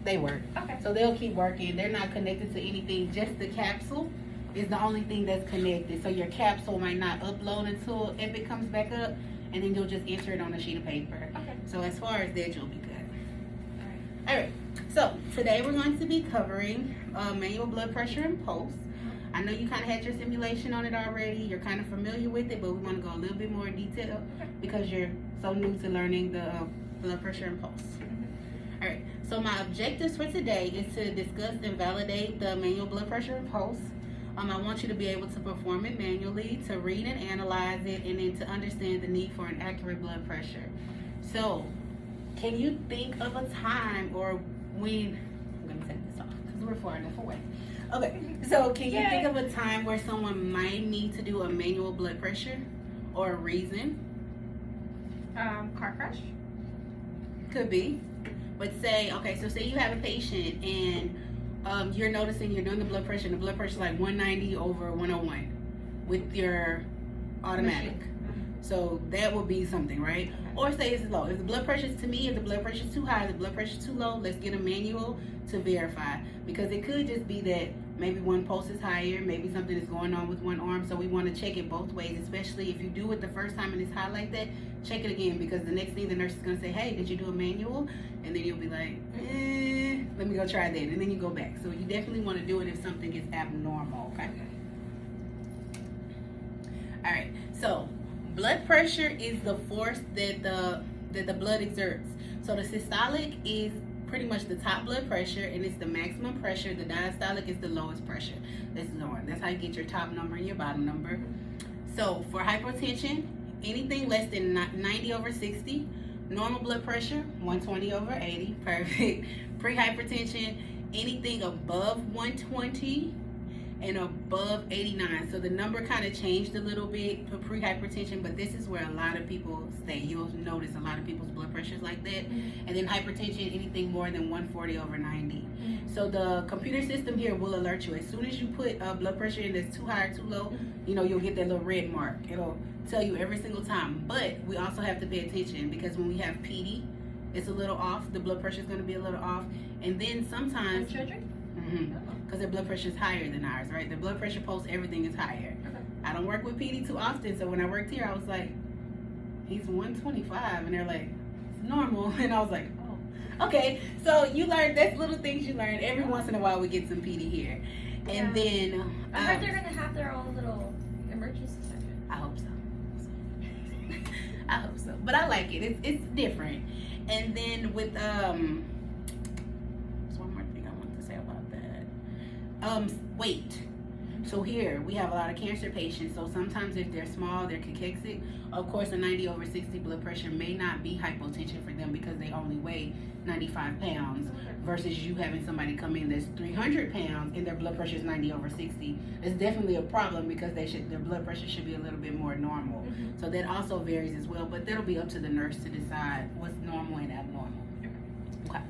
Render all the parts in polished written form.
They work. Okay. So they'll keep working. They're not connected to anything. Just the capsule is the only thing that's connected. So your capsule might not upload until Epic comes back up, and then you'll just enter it on a sheet of paper. Okay. So as far as that, you'll be good. All right. All right. So today we're going to be covering manual blood pressure and pulse. I know you kind of had your simulation on it already. You're kind of familiar with it, but we want to go a little bit more in detail because you're so new to learning the blood pressure and pulse. All right. So my objectives for today is to discuss and validate the manual blood pressure and pulse. I want you to be able to perform it manually, to read and analyze it, and then to understand the need for an accurate blood pressure. So, can you think of a time or when, I'm going to take this off because we're far enough away. Okay, so can you think of a time where someone might need to do a manual blood pressure or a reason? Car crash. Could be. But say you have a patient and you're noticing you're doing the blood pressure and the blood pressure is like 190 over 101 with your automatic. So that would be something, right? Or say it's low. If the blood pressure is, to me, if the blood pressure is too high, if the blood pressure is too low, let's get a manual to verify. Because it could just be that maybe one pulse is higher, maybe something is going on with one arm. So we want to check it both ways, especially if you do it the first time and it's high like that, check it again, because the next thing the nurse is going to say, hey, did you do a manual? And then you'll be like, let me go try that. And then you go back. So you definitely want to do it if something is abnormal, okay? All right, so blood pressure is the force that the blood exerts. So the systolic is pretty much the top blood pressure, and it's the maximum pressure. The diastolic is the lowest pressure. That's how you get your top number and your bottom number. So for hypertension, anything less than 90 over 60. Normal blood pressure, 120 over 80. Perfect. Pre-hypertension, anything above 120 and above 89. So the number kind of changed a little bit for pre-hypertension, but this is where a lot of people stay. You'll notice a lot of people's blood pressure is like that. And then hypertension, anything more than 140 over 90. So the computer system here will alert you. As soon as you put blood pressure in that's too high or too low, you'll get that little red mark. It'll tell you every single time. But we also have to pay attention, because when we have PD, it's a little off. The blood pressure is going to be a little off. And then sometimes... Children? Because their blood pressure is higher than ours, right? Their blood pressure pulse, everything is higher. I don't work with PD too often, so when I worked here, I was like, he's 125, and they're like, it's normal. And I was like, oh, okay. So you learn, that's little things you learn. Every once in a while we get some PD here. And then... I heard they're going to have their own little emergency section. I hope so. I hope so. But I like it. It's different. And then with weight. So here we have a lot of cancer patients. So sometimes if they're small, they're cachexic. Of course, a 90 over 60 blood pressure may not be hypotension for them because they only weigh 95 pounds versus you having somebody come in that's 300 pounds and their blood pressure is 90 over 60. It's definitely a problem because their blood pressure should be a little bit more normal. So that also varies as well, but that'll be up to the nurse to decide what's normal and abnormal. Okay.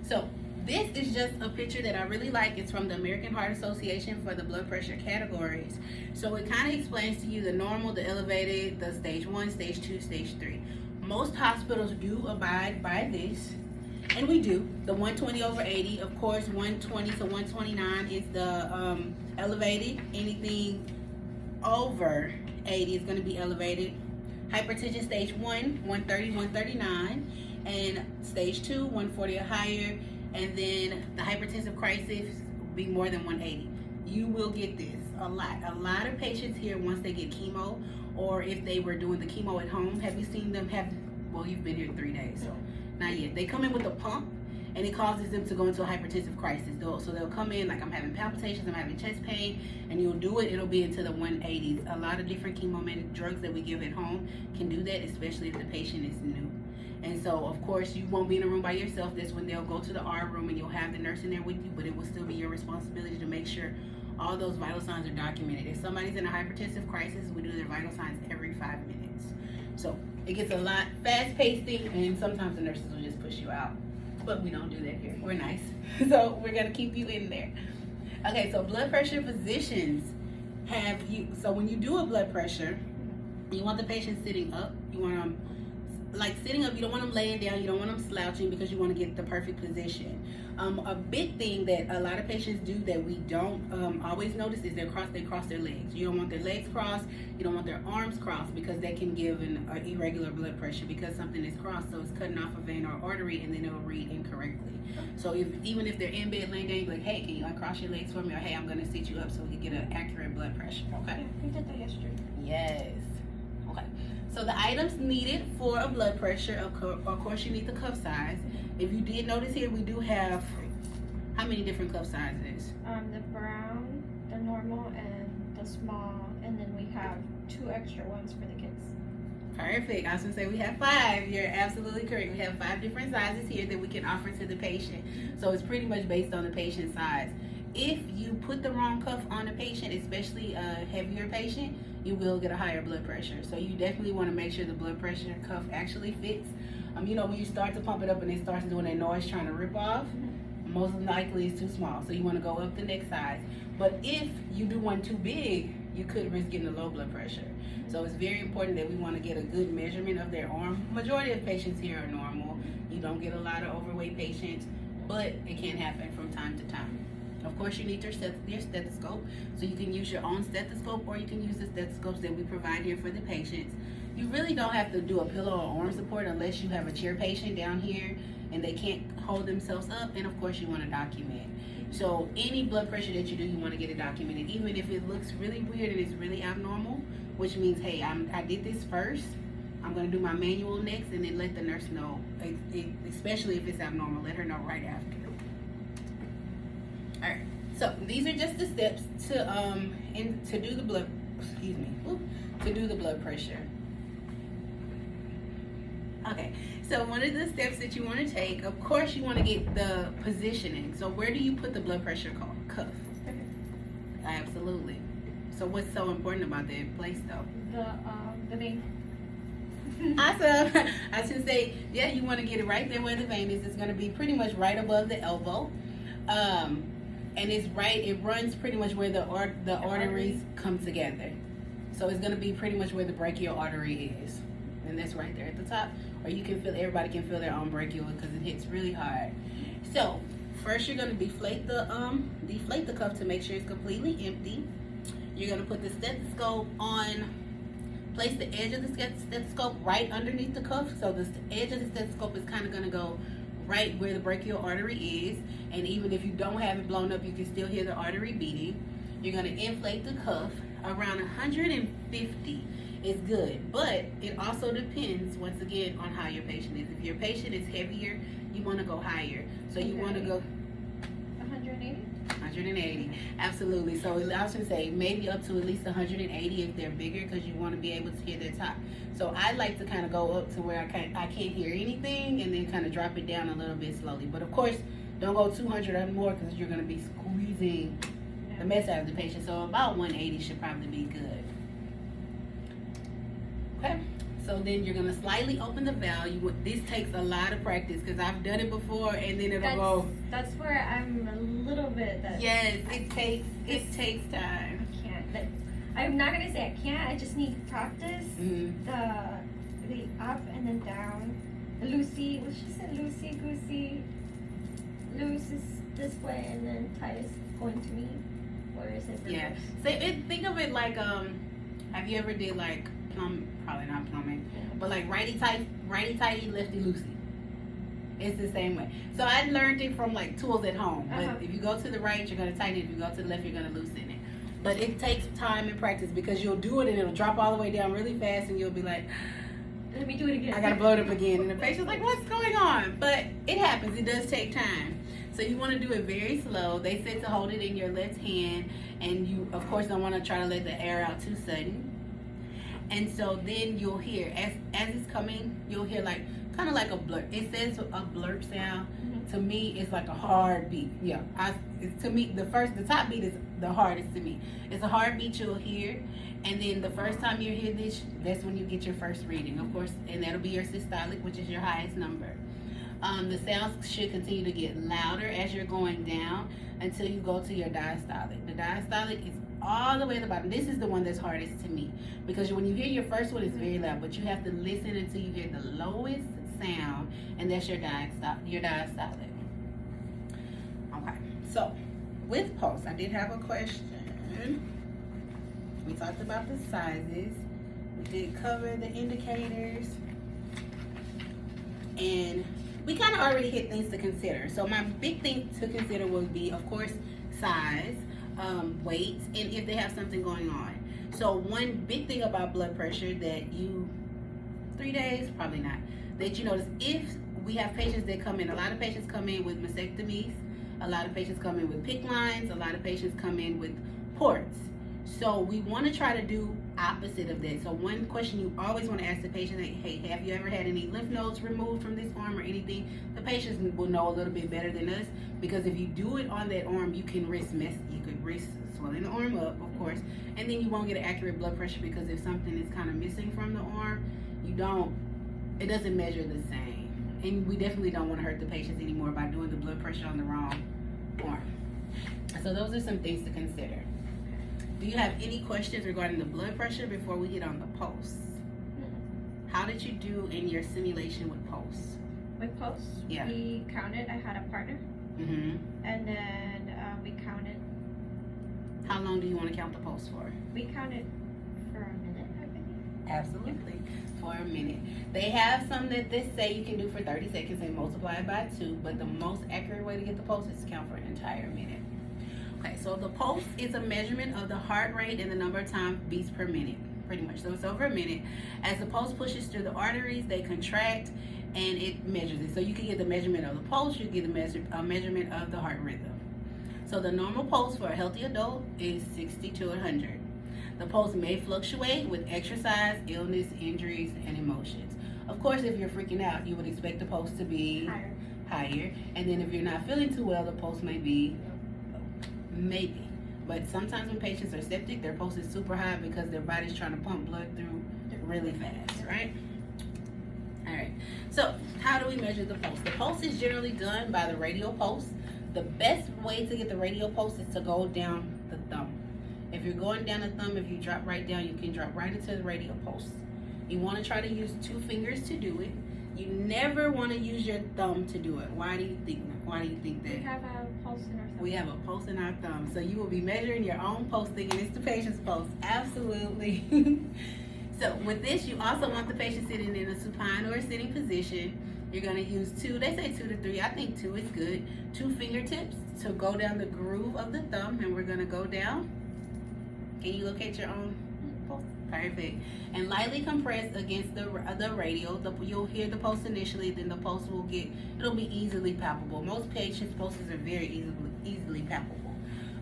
So this is just a picture that I really like. It's from the American Heart Association for the blood pressure categories. So it kind of explains to you the normal, the elevated, the stage 1, stage 2, stage 3. Most hospitals do abide by this, and we do. The 120 over 80, of course, 120 to 129 is the elevated. Anything over 80 is going to be elevated. Hypertension stage 1, 130, 139, and stage 2, 140 or higher. And then the hypertensive crisis will be more than 180. You will get this a lot. A lot of patients here, once they get chemo, or if they were doing the chemo at home, have you seen them have, well, you've been here 3 days, so not yet. They come in with a pump, and it causes them to go into a hypertensive crisis. So they'll come in like, I'm having palpitations, I'm having chest pain, and you'll do it, it'll be into the 180s. A lot of different chemometic drugs that we give at home can do that, especially if the patient is new. And so, of course, you won't be in a room by yourself. That's when they'll go to the R room and you'll have the nurse in there with you, but it will still be your responsibility to make sure all those vital signs are documented. If somebody's in a hypertensive crisis, we do their vital signs every 5 minutes. So it gets a lot fast-paced, and sometimes the nurses will just push you out. But we don't do that here. We're nice. So we're going to keep you in there. Okay, so blood pressure physicians have you. So when you do a blood pressure, you want the patient sitting up. You want them like sitting up. You don't want them laying down. You don't want them slouching because you want to get the perfect position. A big thing that a lot of patients do that we don't always notice is they cross their legs. You don't want their legs crossed. You don't want their arms crossed because that can give an irregular blood pressure because something is crossed. So it's cutting off a vein or artery and then it'll read incorrectly. So even if they're in bed laying down, you're like, hey, can you uncross your legs for me? Or hey, I'm going to sit you up so we can get an accurate blood pressure. Okay. Yeah, we did that yesterday. Yes. Okay. So the items needed for a blood pressure, of course, you need the cuff size. If you did notice here, we do have how many different cuff sizes? The brown, the normal, and the small, and then we have 2 extra ones for the kids. Perfect. I was gonna say we have 5. You're absolutely correct. We have 5 different sizes here that we can offer to the patient. So it's pretty much based on the patient's size. If you put the wrong cuff on a patient, especially a heavier patient, you will get a higher blood pressure. So you definitely want to make sure the blood pressure cuff actually fits. You know, when you start to pump it up and it starts doing that noise trying to rip off, most likely it's too small. So you want to go up the next size. But if you do one too big, you could risk getting a low blood pressure. So it's very important that we want to get a good measurement of their arm. Majority of patients here are normal. You don't get a lot of overweight patients, but it can happen from time to time. Of course, you need your stethoscope, so you can use your own stethoscope or you can use the stethoscopes that we provide here for the patients. You really don't have to do a pillow or arm support unless you have a chair patient down here and they can't hold themselves up, and of course you want to document. So any blood pressure that you do, you want to get it documented, even if it looks really weird and it's really abnormal, which means, hey, I did this first, I'm going to do my manual next, and then let the nurse know, especially if it's abnormal, let her know right after. All right, so these are just the steps to do the blood, to do the blood pressure. Okay, so one of the steps that you want to take, of course, you want to get the positioning. So where do you put the blood pressure cuff? Absolutely. So what's so important about that place, though? The vein. Awesome. I should say, yeah, you want to get it right there where the vein is. It's going to be pretty much right above the elbow. And it runs pretty much where the arteries come together. So it's going to be pretty much where the brachial artery is. And that's right there at the top. Or you can feel, everybody can feel their own brachial because it hits really hard. So first you're going to deflate the cuff to make sure it's completely empty. You're going to put the stethoscope on, place the edge of the stethoscope right underneath the cuff. So the edge of the stethoscope is kind of going to go right where the brachial artery is. And even if you don't have it blown up, you can still hear the artery beating. You're going to inflate the cuff around 150 is good, but it also depends once again on how your patient is. If your patient is heavier, you want to go higher. So you want to go 180. 180, absolutely. So I should say maybe up to at least 180 if they're bigger, because you want to be able to hear their top. So I like to kind of go up to where I can't hear anything, and then kind of drop it down a little bit slowly. But of course, don't go 200 or more because you're going to be squeezing the mess out of the patient. So about 180 should probably be good. Okay, so then you're gonna slightly open the valve. This takes a lot of practice because I've done it before, and then it'll go. That's where I'm a little bit. Yes, it takes time. I can't. I'm not gonna say I can't. I just need practice. Mm-hmm. The up and then down. Lucy, what she said? Lucy, goosey. Loose is this way, and then tight is going to me. Where is it? Yeah. So think of it like have you ever did like probably not plumbing, but like righty tighty, lefty loosey. It's the same way. So I learned it from like tools at home. But if you go to the right, you're gonna tighten it. If you go to the left, you're gonna loosen it. But it takes time and practice because you'll do it and it'll drop all the way down really fast, and you'll be like, let me do it again. I gotta blow it up again. And the patient's like, what's going on? But it happens. It does take time. So you want to do it very slow. They said to hold it in your left hand, and you of course don't want to try to let the air out too sudden. And so then you'll hear, as it's coming, you'll hear like, kind of like a blurp. It says a blurp sound. Mm-hmm. To me, it's like a hard beat. Yeah, to me, the top beat is the hardest to me. It's a hard beat you'll hear. And then the first time you hear this, that's when you get your first reading, of course. And that'll be your systolic, which is your highest number. The sounds should continue to get louder as you're going down until you go to your diastolic. The diastolic is all the way at the bottom. This is the one that's hardest to me because when you hear your first one, it's very loud, but you have to listen until you hear the lowest sound, and that's your diastolic. Okay, so with pulse, I did have a question. We talked about the sizes. We did cover the indicators, and we kind of already hit things to consider. So my big thing to consider would be, of course, size, weight, and if they have something going on. So one big thing about blood pressure that 3 days, probably not, that you notice if we have patients that come in, a lot of patients come in with mastectomies, a lot of patients come in with PICC lines, a lot of patients come in with ports. So we want to try to do opposite of that. So one question you always want to ask the patient, hey, have you ever had any lymph nodes removed from this arm or anything? The patients will know a little bit better than us, because if you do it on that arm, you could risk swelling the arm up, of course, and then you won't get an accurate blood pressure, because if something is kind of missing from the arm, it doesn't measure the same. And we definitely don't want to hurt the patients anymore by doing the blood pressure on the wrong arm. So those are some things to consider. Do you have any questions regarding the blood pressure before we hit on the pulse? How did you do in your simulation with pulse? With pulse? Yeah. We counted. I had a partner. Mm-hmm. And then we counted. How long do you want to count the pulse for? We counted for a minute, I think. Absolutely. For a minute. They have some that they say you can do for 30 seconds and multiply it by 2, but the most accurate way to get the pulse is to count for an entire minute. Okay, so the pulse is a measurement of the heart rate and the number of times beats per minute, pretty much. So it's over a minute. As the pulse pushes through the arteries, they contract and it measures it. So you can get the measurement of the pulse, you get a measurement of the heart rhythm. So the normal pulse for a healthy adult is 60 to 100. The pulse may fluctuate with exercise, illness, injuries, and emotions. Of course, if you're freaking out, you would expect the pulse to be higher. And then if you're not feeling too well, the pulse may be maybe. But sometimes when patients are septic, their pulse is super high because their body's trying to pump blood through really fast, right? All right, so how do we measure the pulse? The pulse is generally done by the radial pulse. The best way to get the radial pulse is to go down the thumb. If you're going down the thumb, if you drop right down, you can drop right into the radial pulse. You want to try to use 2 fingers to do it. You never want to use your thumb to do it. Why do you think that? We have a pulse in our thumb. We have a pulse in our thumb. So you will be measuring your own pulse, thinking it's the patient's pulse. Absolutely. So with this, you also want the patient sitting in a supine or a sitting position. You're going to use 2, they say 2 to 3. I think 2 is good. 2 fingertips to go down the groove of the thumb, and we're going to go down. Can you locate your own pulse? Perfect. And lightly compress against the radial. You'll hear the pulse initially, then the pulse it'll be easily palpable. Most patients' pulses are very easily palpable,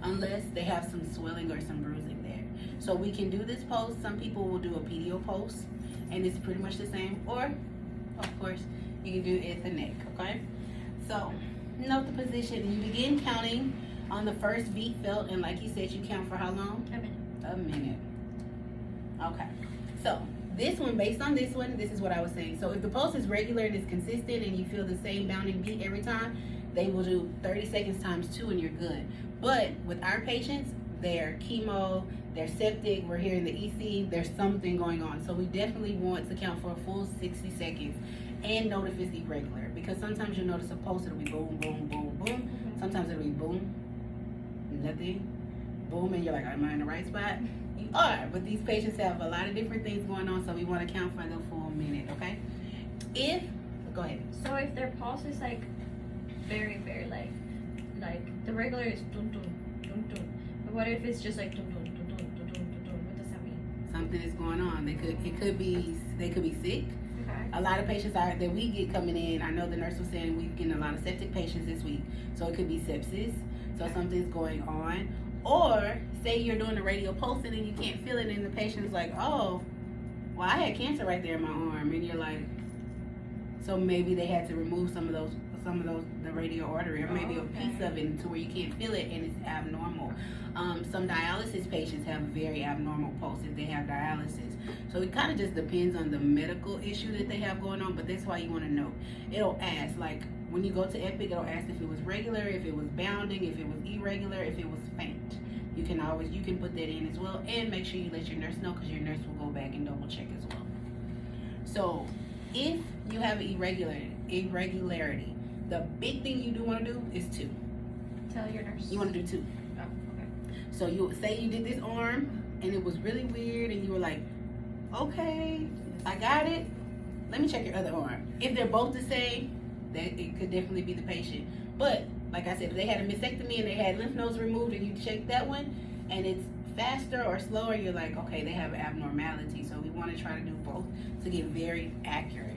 unless they have some swelling or some bruising there. So we can do this pulse. Some people will do a PDO pulse, and it's pretty much the same. Or, of course, you can do it at the neck, okay? So, note the position. You begin counting on the first beat felt, and like you said, you count for how long? A minute. Okay. So, this one, based on this one, this is what I was saying. So, if the pulse is regular and it's consistent and you feel the same bounding beat every time, they will do 30 seconds times 2 and you're good. But with our patients, they're chemo, they're septic, we're here in the EC, there's something going on. So we definitely want to count for a full 60 seconds and note if it's irregular, because sometimes you'll notice a pulse, it'll be boom, boom, boom, boom. Sometimes it'll be boom, nothing, boom, and you're like, am I in the right spot? You are, but these patients have a lot of different things going on, so we want to count for the full minute, okay? Go ahead. So if their pulse is like very, very like the regular is dun dun dun dun. But what if it's just like dun dun dun dun dun dun dun dun? What does that mean? Something is going on. They could be sick. Okay. A lot of patients that we get coming in, I know the nurse was saying we've getting a lot of septic patients this week. So it could be sepsis. So something's going on. Or say you're doing the radial pulsing and you can't feel it, and the patient's like, oh, well, I had cancer right there in my arm, and you're like, so maybe they had to remove some of some of those, the radial artery, or maybe a piece of it to where you can't feel it and it's abnormal. Some dialysis patients have very abnormal pulse if they have dialysis. So it kind of just depends on the medical issue that they have going on, but that's why you want to know. It'll ask, like when you go to Epic, it'll ask if it was regular, if it was bounding, if it was irregular, if it was faint. You can put that in as well, and make sure you let your nurse know, because your nurse will go back and double check as well. So if you have an irregularity, the big thing you do want to do is 2. Tell your nurse. You want to do 2. Oh, okay. So you say you did this arm and it was really weird and you were like, okay, I got it. Let me check your other arm. If they're both the same, that it could definitely be the patient. But like I said, if they had a mastectomy and they had lymph nodes removed and you check that one and it's faster or slower, you're like, okay, they have an abnormality. So we want to try to do both to get very accurate.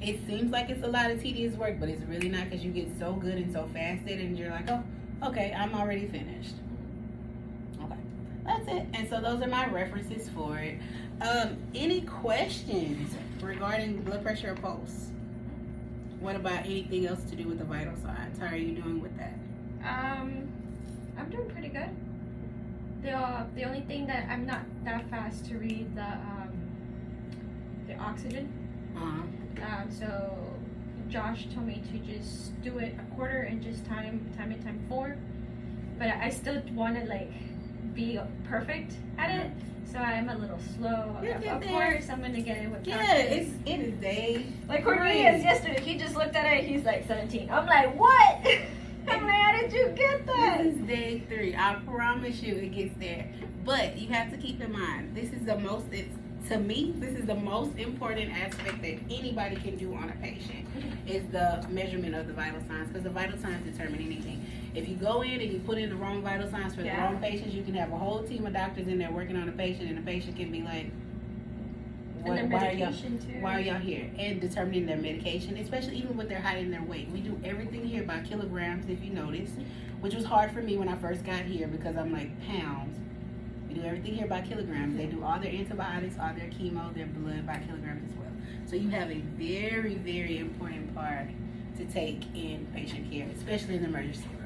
It seems like it's a lot of tedious work, but it's really not, because you get so good and so fast at it and you're like, oh, okay, I'm already finished. Okay, that's it. And so those are my references for it. Any questions regarding blood pressure or pulse? What about anything else to do with the vital signs? How are you doing with that? I'm doing pretty good. The only thing that I'm not that fast to read the oxygen. So Josh told me to just do it a quarter and just time 4. But I still want to like be perfect at it. So I'm a little slow. Of course, I'm gonna get it with practice. Yeah, it is day. Like Cornelius yesterday, he just looked at it. He's like 17. I'm like, what? I'm like, how did you get that? This is day 3. I promise you, it gets there. But you have to keep in mind, this is the most. To me, this is the most important aspect that anybody can do on a patient, is the measurement of the vital signs, because the vital signs determine anything. If you go in and you put in the wrong vital signs for the wrong patients, you can have a whole team of doctors in there working on a patient, and the patient can be like, why are y'all here? And determining their medication, especially even with their height and their weight. We do everything here by kilograms, if you notice, which was hard for me when I first got here, because I'm like, pounds. We do everything here by kilograms. They do all their antibiotics, all their chemo, their blood by kilograms as well. So you have a very, very important part to take in patient care, especially in the emergency room.